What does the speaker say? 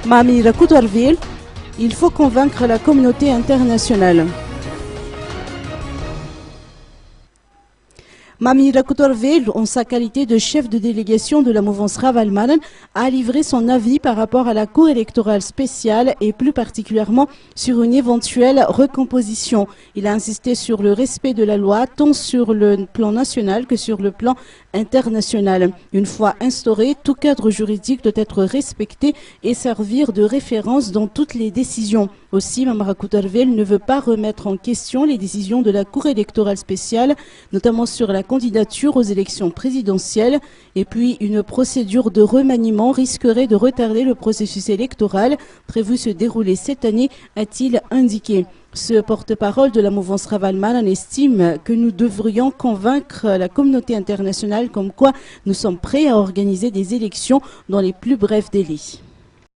Mami Rakoutarville, il faut convaincre la communauté internationale. Mami Rakoutarville, en sa qualité de chef de délégation de la mouvance Ravalmanan, a livré son avis par rapport à la Cour électorale spéciale et plus particulièrement sur une éventuelle recomposition. Il a insisté sur le respect de la loi tant sur le plan national que sur le plan international. Une fois instauré, tout cadre juridique doit être respecté et servir de référence dans toutes les décisions. Aussi, Mami Rakoutarville ne veut pas remettre en question les décisions de la Cour électorale spéciale, notamment sur la candidature aux élections présidentielles. Et puis, une procédure de remaniement risquerait de retarder le processus électoral prévu se dérouler cette année, a-t-il indiqué. Ce porte-parole de la mouvance Ravalmanan estime que nous devrions convaincre la communauté internationale comme quoi nous sommes prêts à organiser des élections dans les plus brefs délais.